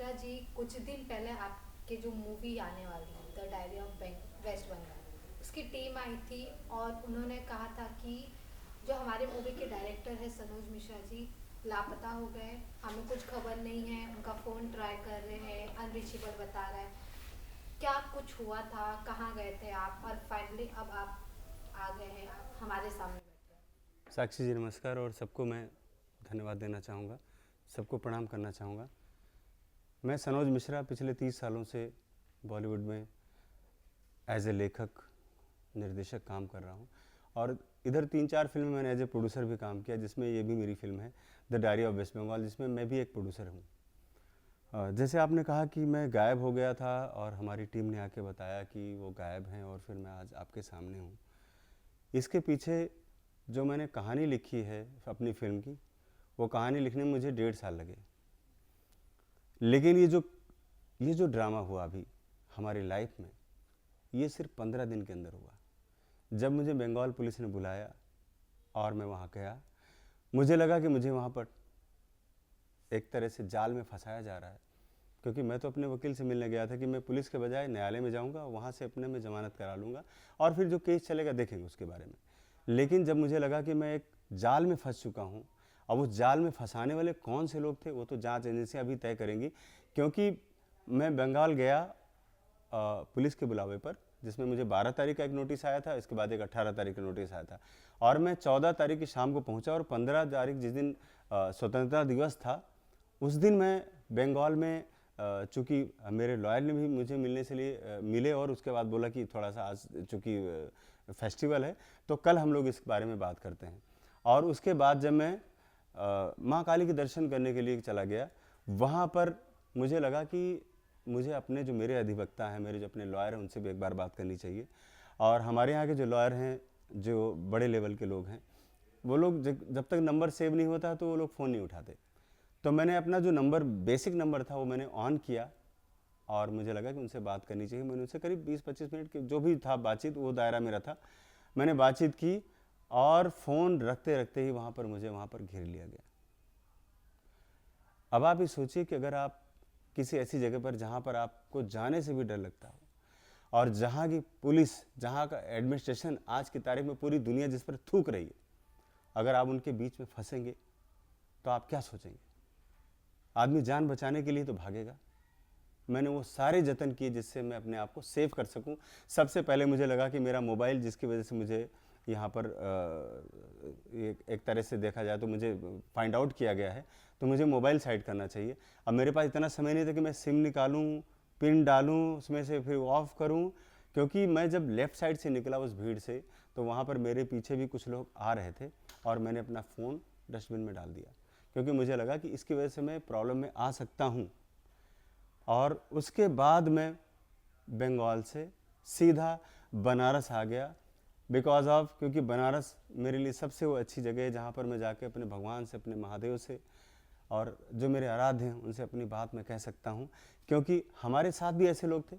मिश्रा जी, कुछ दिन पहले आपके जो मूवी आने वाली है the diary of West Bengal, उसकी टीम आई थी और उन्होंने कहा था कि जो हमारे मूवी के डायरेक्टर है सनोज मिश्रा जी लापता हो गए। हमें कुछ खबर नहीं है, उनका फ़ोन ट्राई कर रहे हैं, अनरीचेबल बता रहा है। क्या कुछ हुआ था, कहाँ गए थे आप, और फाइनली अब आप आ गए हैं, आप हमारे सामने बैठे हैं। साक्षी जी नमस्कार। और सबको मैं धन्यवाद देना चाहूँगा, सबको प्रणाम करना चाहूँगा। मैं सनोज मिश्रा पिछले 30 सालों से बॉलीवुड में एज ए लेखक निर्देशक काम कर रहा हूँ और इधर 3-4 फिल्में मैंने एज ए प्रोड्यूसर भी काम किया, जिसमें ये भी मेरी फिल्म है the diary of West Bengal, जिसमें मैं भी एक प्रोड्यूसर हूँ। जैसे आपने कहा कि मैं गायब हो गया था और हमारी टीम ने आके बताया कि वो गायब हैं और फिर मैं आज आपके सामने हूँ। इसके पीछे जो मैंने कहानी लिखी है अपनी फिल्म की, वो कहानी लिखने में मुझे 1.5 साल लगे। लेकिन ये जो ड्रामा हुआ अभी हमारी लाइफ में, ये सिर्फ 15 दिन के अंदर हुआ। जब मुझे बंगाल पुलिस ने बुलाया और मैं वहाँ गया, मुझे लगा कि मुझे वहाँ पर एक तरह से जाल में फंसाया जा रहा है, क्योंकि मैं तो अपने वकील से मिलने गया था कि मैं पुलिस के बजाय न्यायालय में जाऊंगा, वहाँ से अपने में ज़मानत करा लूँगा और फिर जो केस चलेगा देखेंगे उसके बारे में। लेकिन जब मुझे लगा कि मैं एक जाल में फंस चुका हूँ, अब उस जाल में फंसाने वाले कौन से लोग थे वो तो जांच एजेंसियाँ अभी तय करेंगी। क्योंकि मैं बंगाल गया पुलिस के बुलावे पर, जिसमें मुझे 12 तारीख का एक नोटिस आया था, इसके बाद एक 18 तारीख का नोटिस आया था और मैं 14 तारीख की शाम को पहुंचा और 15 तारीख जिस दिन स्वतंत्रता दिवस था, उस दिन मैं बंगाल में चूँकि मेरे लॉयर ने भी मुझे मिलने से लिए मिले और उसके बाद बोला कि थोड़ा सा आज चूँकि फेस्टिवल है तो कल हम लोग इस बारे में बात करते हैं। और उसके बाद जब मैं माँ काली के दर्शन करने के लिए चला गया, वहाँ पर मुझे लगा कि मुझे अपने जो मेरे अधिवक्ता हैं, मेरे जो अपने लॉयर हैं, उनसे भी एक बार बात करनी चाहिए। और हमारे यहाँ के जो लॉयर हैं, जो बड़े लेवल के लोग हैं, वो लोग जब तक नंबर सेव नहीं होता तो वो लोग फ़ोन नहीं उठाते। तो मैंने अपना जो नंबर बेसिक नंबर था वो मैंने ऑन किया और मुझे लगा कि उनसे बात करनी चाहिए। मैंने उनसे करीब 20-25 मिनट की जो भी था बातचीत, वो दायरा मेरा था, मैंने बातचीत की और फ़ोन रखते रखते ही वहाँ पर घेर लिया गया। अब आप ये सोचिए कि अगर आप किसी ऐसी जगह पर जहाँ पर आपको जाने से भी डर लगता हो और जहाँ की पुलिस, जहाँ का एडमिनिस्ट्रेशन आज की तारीख में पूरी दुनिया जिस पर थूक रही है, अगर आप उनके बीच में फंसेंगे तो आप क्या सोचेंगे? आदमी जान बचाने के लिए तो भागेगा। मैंने वो सारे जतन किए जिससे मैं अपने आप को सेव कर सकूं। सबसे पहले मुझे लगा कि मेरा मोबाइल, जिसकी वजह से मुझे यहाँ पर एक तरह से देखा जाए तो मुझे फाइंड आउट किया गया है, तो मुझे मोबाइल साइड करना चाहिए। अब मेरे पास इतना समय नहीं था कि मैं सिम निकालूं, पिन डालूं, उसमें से फिर ऑफ करूं, क्योंकि मैं जब लेफ़्ट साइड से निकला उस भीड़ से तो वहाँ पर मेरे पीछे भी कुछ लोग आ रहे थे और मैंने अपना फ़ोन डस्टबिन में डाल दिया, क्योंकि मुझे लगा कि इसकी वजह से मैं प्रॉब्लम में आ सकता हूँ। और उसके बाद मैं बंगाल से सीधा बनारस आ गया, बिकॉज ऑफ, क्योंकि बनारस मेरे लिए सबसे वो अच्छी जगह है जहाँ पर मैं जाके अपने भगवान से, अपने महादेव से और जो मेरे आराध्य हैं उनसे अपनी बात मैं कह सकता हूँ। क्योंकि हमारे साथ भी ऐसे लोग थे,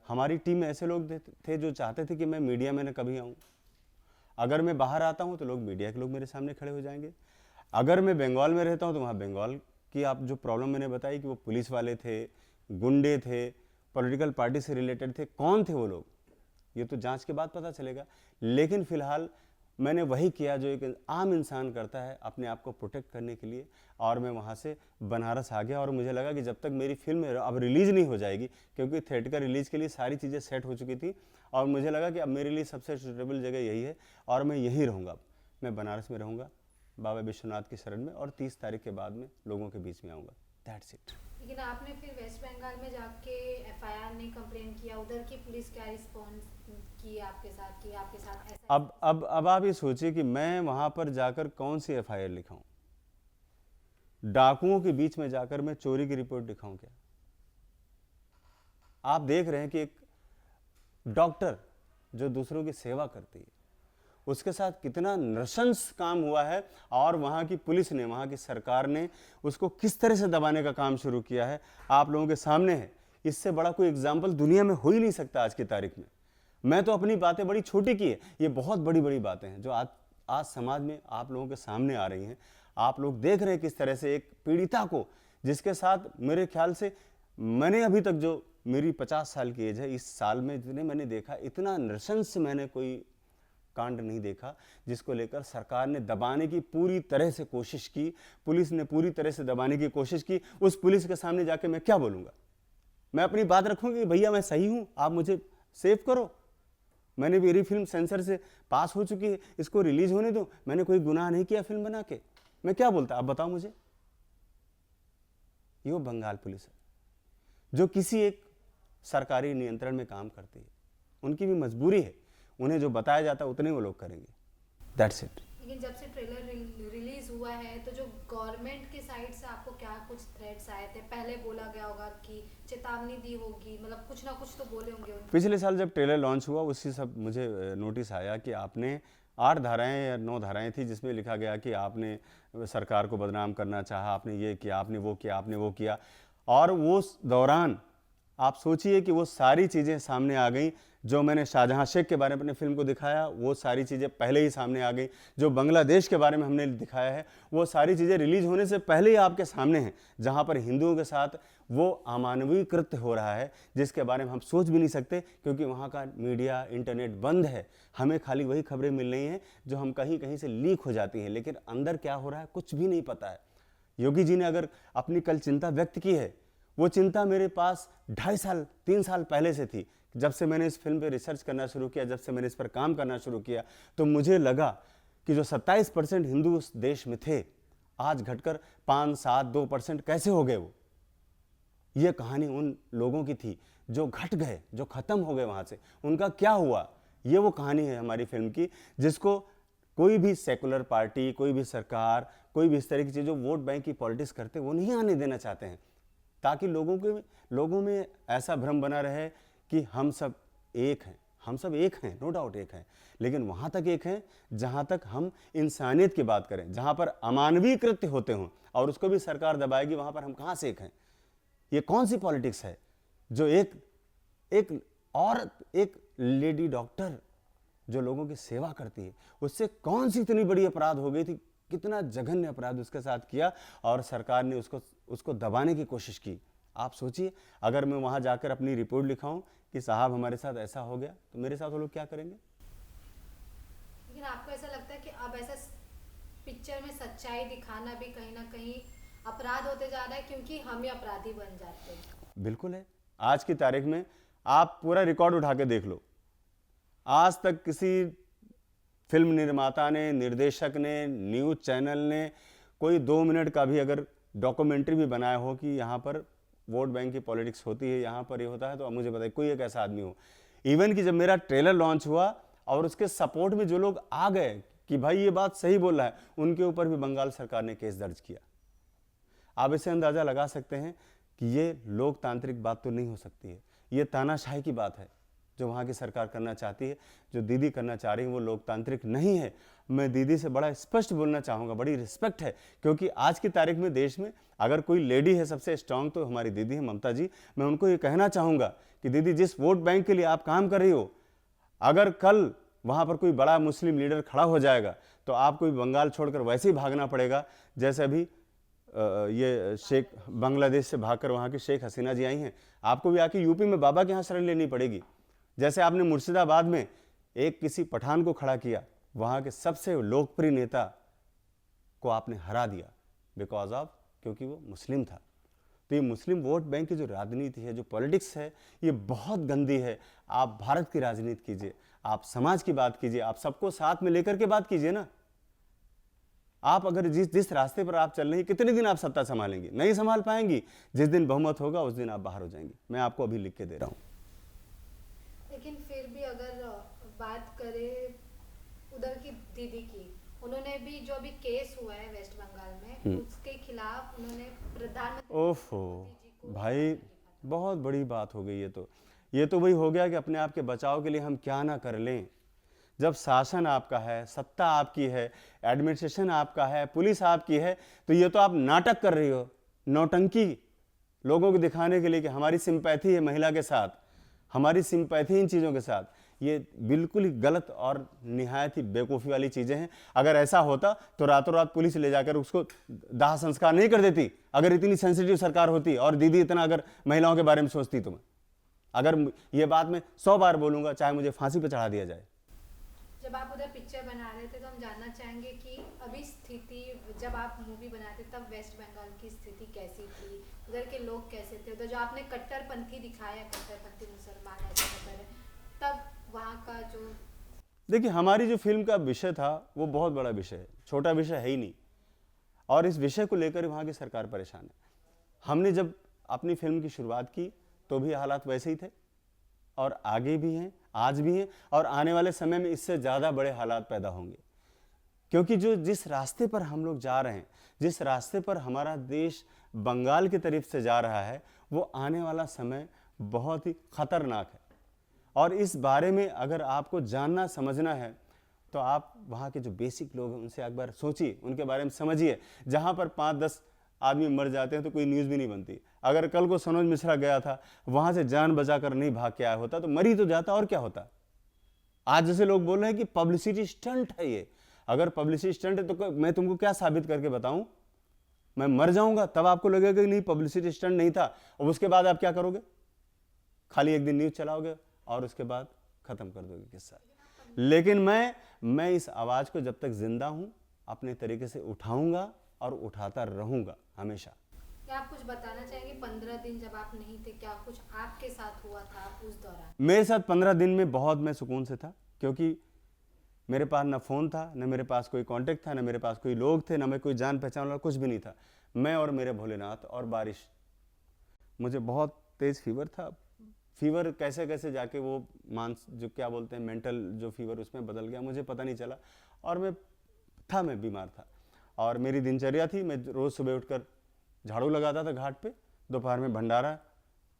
हमारी टीम में ऐसे लोग थे जो चाहते थे कि मैं मीडिया में न कभी आऊँ। अगर मैं बाहर आता हूँ तो लोग, मीडिया के लोग मेरे सामने खड़े हो जाएंगे। अगर मैं बंगाल में रहता हूँ तो वहाँ बंगाल की, आप जो प्रॉब्लम मैंने बताई कि वो पुलिस वाले थे, गुंडे थे, पॉलिटिकल पार्टी से रिलेटेड थे, कौन थे वो लोग, ये तो जांच के बाद पता चलेगा। लेकिन फ़िलहाल मैंने वही किया जो एक आम इंसान करता है अपने आप को प्रोटेक्ट करने के लिए, और मैं वहाँ से बनारस आ गया। और मुझे लगा कि जब तक मेरी फिल्म अब रिलीज़ नहीं हो जाएगी, क्योंकि थिएटर रिलीज़ के लिए सारी चीज़ें सेट हो चुकी थी, और मुझे लगा कि अब मेरे लिए सबसे सूटेबल जगह यही है और मैं यहीं रहूँगा। मैं बनारस में रहूँगा बाबा विश्वनाथ की शरण में, और 30 तारीख के बाद में लोगों के बीच में आऊँगा। That's it. लेकिन आपने फिर वेस्ट बंगाल में जाके एफआईआर नहीं कंप्लेन किया, उधर की पुलिस क्या रिस्पॉन्स की आपके साथ, कि आपके साथ ऐसा अब आप ये सोचिए कि मैं वहाँ पर जाकर कौन सी एफआईआर लिखाऊं? डाकुओं के बीच में जाकर मैं चोरी की रिपोर्ट लिखाऊं क्या? आप देख रहे हैं कि एक डॉक्टर जो दूसरों की सेवा करती है, उसके साथ कितना नृशंस काम हुआ है, और वहाँ की पुलिस ने, वहाँ की सरकार ने उसको किस तरह से दबाने का काम शुरू किया है, आप लोगों के सामने है। इससे बड़ा कोई एग्जाम्पल दुनिया में हो ही नहीं सकता आज की तारीख में। मैं तो अपनी बातें बड़ी छोटी की है, ये बहुत बड़ी बड़ी बातें हैं जो आज समाज में आप लोगों के सामने आ रही हैं। आप लोग देख रहे हैं किस तरह से एक पीड़िता को, जिसके साथ मेरे ख्याल से मैंने अभी तक जो मेरी 50 साल की एज है, इस साल में जितने मैंने देखा, इतना नृशंस मैंने कोई कांड नहीं देखा जिसको लेकर सरकार ने दबाने की पूरी तरह से कोशिश की, पुलिस ने पूरी तरह से दबाने की कोशिश की। उस पुलिस के सामने जाके मैं क्या बोलूँगा? मैं अपनी बात रखूँगी कि भैया मैं सही हूँ, आप मुझे सेव करो, मैंने मेरी फिल्म सेंसर से पास हो चुकी है, इसको रिलीज होने दो, मैंने कोई गुनाह नहीं किया फिल्म बना के, मैं क्या बोलता? आप बताओ मुझे। ये वो बंगाल पुलिस है जो किसी एक सरकारी नियंत्रण में काम करती है, उनकी भी मजबूरी है, उन्हें जो बताया जाता है उतने वो लोग करेंगे। That's it. लेकिन जब से ट्रेलर रिलीज हुआ है तो जो गवर्नमेंट के साइड से आपको क्या कुछ थ्रेट्स आए थे? पहले बोला गया होगा कि चेतावनी दी होगी, मतलब कुछ ना कुछ तो बोले होंगे उन्होंने। पिछले साल जब ट्रेलर लॉन्च हुआ उसी सब मुझे नोटिस आया कि आपने 8 धाराएं या 9 धाराएं थी जिसमें लिखा गया कि आपने सरकार को बदनाम करना चाहा, आपने ये किया, आपने वो किया, आपने वो किया। और उस दौरान आप सोचिए कि वो सारी चीज़ें सामने आ गई। जो मैंने शाहजहां शेख के बारे में अपने फिल्म को दिखाया वो सारी चीज़ें पहले ही सामने आ गई। जो बांग्लादेश के बारे में हमने दिखाया है वो सारी चीज़ें रिलीज होने से पहले ही आपके सामने हैं, जहां पर हिंदुओं के साथ वो अमानवीय कृत्य हो रहा है जिसके बारे में हम सोच भी नहीं सकते, क्योंकि वहाँ का मीडिया, इंटरनेट बंद है। हमें खाली वही खबरें मिल रही हैं जो हम कहीं कहीं से लीक हो जाती हैं, लेकिन अंदर क्या हो रहा है कुछ भी नहीं पता है। योगी जी ने अगर अपनी कल चिंता व्यक्त की है, वो चिंता मेरे पास 2.5 साल 3 साल पहले से थी। जब से मैंने इस फिल्म पे रिसर्च करना शुरू किया, जब से मैंने इस पर काम करना शुरू किया, तो मुझे लगा कि जो 27% हिंदू उस देश में थे, आज घटकर 5, 7, 2% कैसे हो गए वो? ये कहानी उन लोगों की थी जो घट गए, जो खत्म हो गए वहां से, उनका क्या हुआ? ये वो कहानी है हमारी फिल्म की, जिसको कोई भी सेकुलर पार्टी, कोई भी सरकार, कोई भी इस तरह की चीज़ जो वोट बैंक की पॉलिटिक्स करते वो नहीं आने देना चाहते हैं, ताकि लोगों में ऐसा भ्रम बना रहे कि हम सब एक हैं। हम सब एक हैं, नो डाउट एक हैं, लेकिन वहाँ तक एक हैं जहाँ तक हम इंसानियत की बात करें, जहाँ पर अमानवीय कृत्य होते हों और उसको भी सरकार दबाएगी, वहाँ पर हम कहाँ से एक हैं? ये कौन सी पॉलिटिक्स है जो एक औरत, एक लेडी डॉक्टर जो लोगों की सेवा करती है, उससे कौन सी इतनी बड़ी अपराध हो गई थी? कितना जघन्य अपराध उसके साथ किया और सरकार ने उसको दबाने की कोशिश की। आप सोचिए, अगर मैं वहाँ जाकर अपनी रिपोर्ट लिखाऊं कि साहब हमारे साथ ऐसा हो गया, तो मेरे साथ वो लोग क्या करेंगे? लेकिन आपको ऐसा लगता है कि अब ऐसा पिक्चर में सच्चाई दिखाना भी कहीं ना कहीं अपराध होते जा रहा है, क्योंकि हम ही अपराधी बन जाते हैं? बिल्कुल है। आज की तारीख में आप पूरा रिकॉर्ड उठा के देख लो, आज तक किसी फिल्म निर्माता ने, निर्देशक ने, न्यूज़ चैनल ने कोई 2 मिनट का भी अगर डॉक्यूमेंट्री भी बनाया हो कि यहाँ पर वोट बैंक की पॉलिटिक्स होती है, यहाँ पर ये होता है, तो अब मुझे बताइए कोई एक ऐसा आदमी हो। इवन कि जब मेरा ट्रेलर लॉन्च हुआ और उसके सपोर्ट में जो लोग आ गए कि भाई ये बात सही बोल रहा है, उनके ऊपर भी बंगाल सरकार ने केस दर्ज किया। आप इसे अंदाज़ा लगा सकते हैं कि ये लोकतांत्रिक बात तो नहीं हो सकती है, ये तानाशाही की बात है जो वहाँ की सरकार करना चाहती है। जो दीदी करना चाह रही है वो लोकतांत्रिक नहीं है। मैं दीदी से बड़ा स्पष्ट बोलना चाहूँगा, बड़ी रिस्पेक्ट है, क्योंकि आज की तारीख में देश में अगर कोई लेडी है सबसे स्ट्रांग तो हमारी दीदी है, ममता जी। मैं उनको ये कहना चाहूँगा कि दीदी, जिस वोट बैंक के लिए आप काम कर रही हो, अगर कल वहाँ पर कोई बड़ा मुस्लिम लीडर खड़ा हो जाएगा तो आपको भी बंगाल छोड़कर वैसे ही भागना पड़ेगा जैसे अभी ये शेख बांग्लादेश से भागकर वहाँ की शेख हसीना जी आई हैं। आपको भी आके यूपी में बाबा के यहाँ शरण लेनी पड़ेगी। जैसे आपने मुर्शिदाबाद में एक किसी पठान को खड़ा किया, वहाँ के सबसे लोकप्रिय नेता को आपने हरा दिया बिकॉज ऑफ, क्योंकि वो मुस्लिम था। तो ये मुस्लिम वोट बैंक की जो राजनीति है, जो पॉलिटिक्स है, ये बहुत गंदी है। आप भारत की राजनीति कीजिए, आप समाज की बात कीजिए, आप सबको साथ में लेकर के बात कीजिए ना। आप अगर जिस रास्ते पर आप चल रही हैं, कितने दिन आप सत्ता संभालेंगी? नहीं संभाल पाएंगी। जिस दिन बहुमत होगा उस दिन आप बाहर हो जाएंगी। मैं आपको अभी लिख के दे रहा हूँ। लेकिन फिर भी अगर बात करें उधर की दीदी की, उन्होंने भी जो अभी केस हुआ है वेस्ट बंगाल में, उसके खिलाफ उन्होंने प्रधानमंत्री ओफो भाई, बहुत बड़ी बात हो गई। ये तो वही हो गया कि अपने आप के बचाव के लिए हम क्या ना कर लें। जब शासन आपका है, सत्ता आपकी है, एडमिनिस्ट्रेशन आपका है, पुलिस आपकी है, तो ये तो आप नाटक कर रही हो, नौटंकी, लोगों को दिखाने के लिए कि हमारी सिंपैथी है महिला के साथ, हमारी सिंपैथी इन चीज़ों के साथ। ये बिल्कुल ही गलत और निहायत ही बेवकूफ़ी वाली चीज़ें हैं। अगर ऐसा होता तो रातों रात पुलिस ले जाकर उसको दाह संस्कार नहीं कर देती। अगर इतनी सेंसिटिव सरकार होती और दीदी इतना अगर महिलाओं के बारे में सोचती तो मैं, अगर ये बात मैं 100 बार बोलूँगा, चाहे मुझे फांसी पर चढ़ा दिया जाए। जब आप उधर पिक्चर बना रहे थे तो हम जानना चाहेंगे कि अभी स्थिति, जब आप मूवी बनाते तब वेस्ट बंगाल की स्थिति कैसी थी, उधर के लोग कैसे थे, उधर जो आपने कट्टरपंथी दिखाया, कट्टरपंथी मुसलमान ऐसे वगैरह, तब वहाँ का जो, देखिए, हमारी जो फिल्म का विषय था वो बहुत बड़ा विषय है, छोटा विषय है ही नहीं, और इस विषय को लेकर वहाँ की सरकार परेशान है। हमने जब अपनी फिल्म की शुरुआत की तो भी हालात वैसे ही थे, और आगे भी हैं, आज भी हैं, और आने वाले समय में इससे ज़्यादा बड़े हालात पैदा होंगे। क्योंकि जिस रास्ते पर हम लोग जा रहे हैं, जिस रास्ते पर हमारा देश बंगाल की तरफ से जा रहा है, वो आने वाला समय बहुत ही खतरनाक है। और इस बारे में अगर आपको जानना समझना है तो आप वहाँ के जो बेसिक लोग हैं उनसे एक बार सोचिए, उनके बारे में समझिए। जहाँ पर 5-10 आदमी मर जाते हैं तो कोई न्यूज़ भी नहीं बनती। अगर कल को सनोज मिश्रा गया था, वहाँ से जान बचाकर नहीं भाग के आया होता तो मर ही तो जाता, और क्या होता। आज जैसे लोग बोल रहे हैं कि पब्लिसिटी स्टंट है ये, अगर पब्लिसिटी स्टंट है तो मैं तुमको क्या साबित करके बताऊं? मैं मर जाऊंगा तब आपको लगेगा कि नहीं पब्लिसिटी स्टंट नहीं था, और उसके बाद आप क्या करोगे? खाली एक दिन न्यूज़ चलाओगे और उसके बाद खत्म कर दोगे किस्सा। लेकिन मैं इस आवाज़ को जब तक जिंदा हूं अपने तरीके से उठाऊंगा और उठाता रहूंगा हमेशा। क्या आप कुछ बताना चाहेंगे? 15 दिन जब आप नहीं थे, क्या कुछ आपके साथ हुआ था उस दौरान? मेरे साथ 15 दिन में बहुत मैं सुकून से था, क्योंकि मेरे पास ना फ़ोन था, ना मेरे पास कोई कांटेक्ट था, ना मेरे पास कोई लोग थे, ना मैं कोई जान पहचान वाला, कुछ भी नहीं था। मैं और मेरे भोलेनाथ और बारिश। मुझे बहुत तेज़ फीवर था। फीवर कैसे कैसे जाके वो जो क्या बोलते हैं मेंटल जो फीवर उसमें बदल गया, मुझे पता नहीं चला। और मैं बीमार था, और मेरी दिनचर्या थी, मैं रोज़ सुबह उठकर झाड़ू लगाता था घाट पे, दोपहर में भंडारा,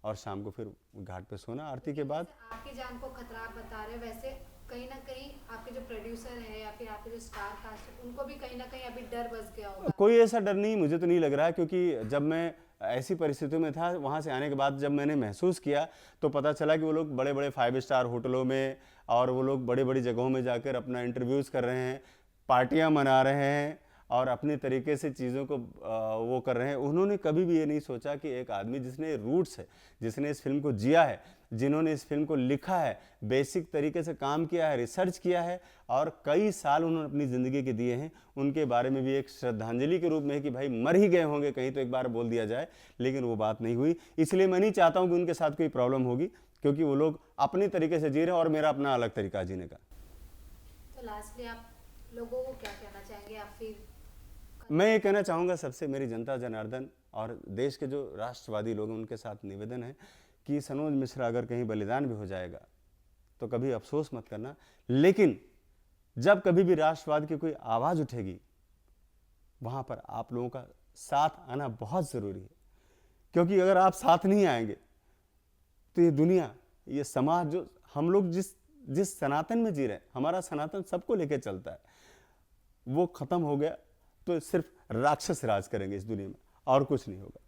और शाम को फिर घाट पे सोना आरती के बाद। आपकी जान को खतरा आप बता रहे, वैसे कहीं ना कहीं आपके जो प्रोड्यूसर है या फिर आपके जो स्टार कास्ट है उनको भी कहीं ना कहीं अभी डर बस गया होगा। कोई ऐसा डर नहीं, मुझे तो नहीं लग रहा है, क्योंकि जब मैं ऐसी परिस्थितियों में था, वहाँ से आने के बाद जब मैंने महसूस किया तो पता चला कि वो लोग बड़े बड़े 5 स्टार होटलों में और वो लोग बड़ी बड़ी जगहों में जाकर अपना इंटरव्यूज़ कर रहे हैं, पार्टियां मना रहे हैं और अपने तरीके से चीज़ों को वो कर रहे हैं। उन्होंने कभी भी ये नहीं सोचा कि एक आदमी जिसने रूट्स है, जिसने इस फिल्म को जिया है, जिन्होंने इस फिल्म को लिखा है, बेसिक तरीके से काम किया है, रिसर्च किया है, और कई साल उन्होंने अपनी ज़िंदगी के दिए हैं, उनके बारे में भी एक श्रद्धांजलि के रूप में है कि भाई मर ही गए होंगे कहीं तो एक बार बोल दिया जाए। लेकिन वो बात नहीं हुई, इसलिए मैं नहीं चाहता हूँ कि उनके साथ कोई प्रॉब्लम होगी, क्योंकि वो लोग अपनी तरीके से जी रहे हैं और मेरा अपना अलग तरीका जीने का। तो लास्टली आप लोगों को क्या कहना चाहेंगे? आप फिर मैं ये कहना चाहूँगा सबसे, मेरी जनता जनार्दन और देश के जो राष्ट्रवादी लोग हैं उनके साथ निवेदन है कि सनोज मिश्रा अगर कहीं बलिदान भी हो जाएगा तो कभी अफसोस मत करना, लेकिन जब कभी भी राष्ट्रवाद की कोई आवाज़ उठेगी वहाँ पर आप लोगों का साथ आना बहुत ज़रूरी है। क्योंकि अगर आप साथ नहीं आएंगे तो ये दुनिया, ये समाज, जो हम लोग जिस सनातन में जी रहे हैं, हमारा सनातन सबको लेके चलता है, वो ख़त्म हो गया तो सिर्फ राक्षस राज करेंगे इस दुनिया में, और कुछ नहीं होगा।